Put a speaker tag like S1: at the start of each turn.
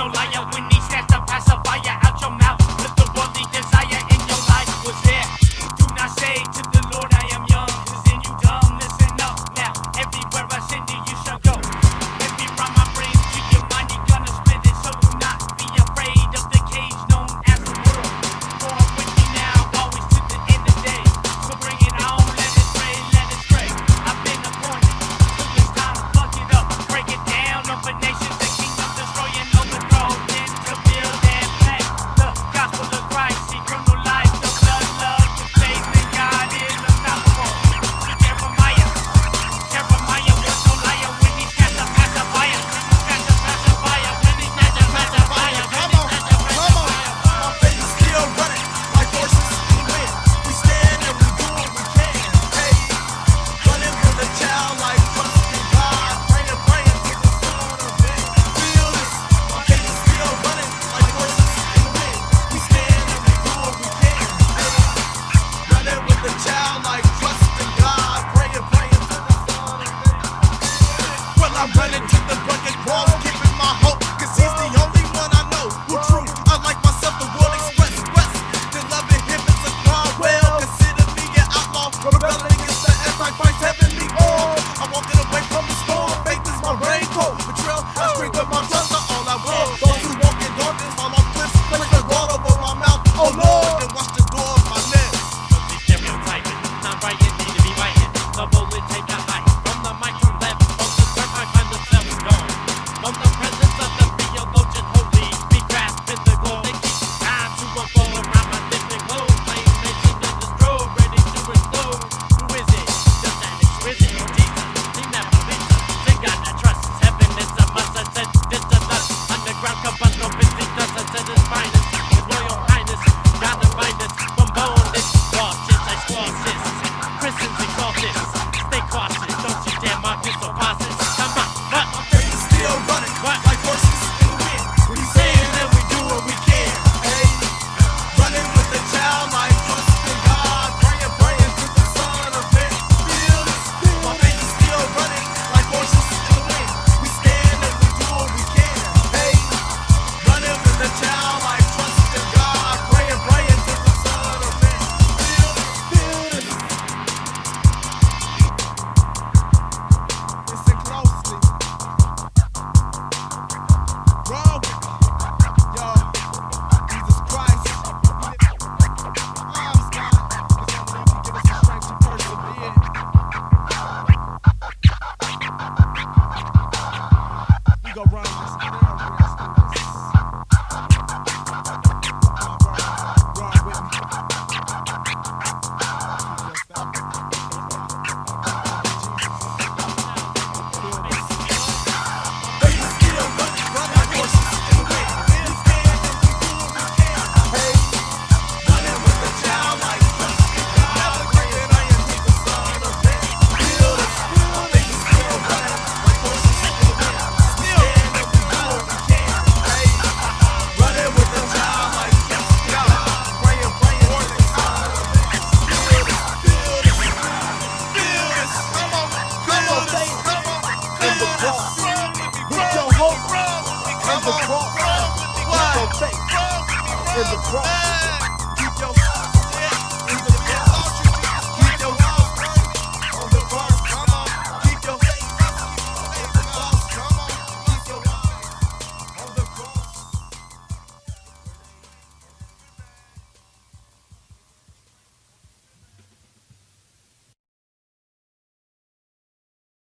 S1: no liar. When he snatched the pacifier out your mouth, with the worldly desire in your life was there. Do not say to the Lord, I am young, cause then you dumb. Listen up now, everywhere I send you, you shall go. Every rhyme I bring to your mind, you're gonna split it. So do not be afraid of the cage known as the world. For I'm with you now, always to the end of the day. So bring it on, let it spray, let it spray. I've been appointed, so it's time to fuck it up. Break it down over nations, the kingdom destroy and overthrow. Then to build and plant the gospel of Christ. Eternal life, the blood, love, the faith in God is unstoppable. Jeremiah was no liar when he snatched the pacifier. Snatched the pacifier when he snatched the pacifier.
S2: Come on. My faith is still running like horses in the wind. We stand and we do what we can. Hey, running with a child like trusting God. Praying to the Son of Man. Feel this. My faith is still running like horses in the wind. We stand and we do what we can. Hey, running with a child like trusting God. Praying to the Son of Man. Well, I'm running to the rugged cross, giving my hope, cause he's the only one I know who true. Unlike myself, the world express west. The loving him is a cry. Well, consider me an outlaw, rebelling against the antichrist heavenly all. I'm walking away from the storm. Faith is my raincoat. Betrayal, I scream with my trust are all I want. Those who walk in darkness, fall off cliffs, place the guard over my mouth. Oh Lord, and watch the door of my lips.
S1: Don't be stereotyping, not right, it need to be writing. The bullet take a hike from the mic from left, from the turn I find themselves gone. From the presence of the theologian holy, be grasping the glow. They keep time to unfold around my different globe. Flame nation of the strobe, ready to explode. Who is it? Just that exquisite Jesus. He never leaves us. They got that trust. Heaven is a must. I said this to us. Underground combust, no busy dust. I said his finest. His royal highness. God divine us from bondage. Cautious, I squashes. Prisons exalted. Stay cautious. Don't you dare mark this or pass it. Come on, what?
S2: My faith is still running like horses in the wind. We stand and we do what we can. Hey, running with a child like trusting God. Praying to the Son of Man. Feel this. My faith is still running like horses in the wind. We stand and we do what we can. Hey, running with a child like trusting God. Praying to the Son of Man. Feel this. Listen closely. Wrong with me. Yo, Jesus Christ. Arms, God. It's only you can give us the strength to persevere. We gon' run this. Run with me. Faith is still running like horses in the wind. We stand and we do what we can. Hey, running with a child like trusting God. Praying to the Son of Man. Feel this. Faith is still running like horses in the wind. We stand and we do what we can. Hey, running with a child like trusting God. Praying to the Son of Man. Feel this. Come on.
S3: In the cross. Put your hope in the cross. Put your faith in the cross.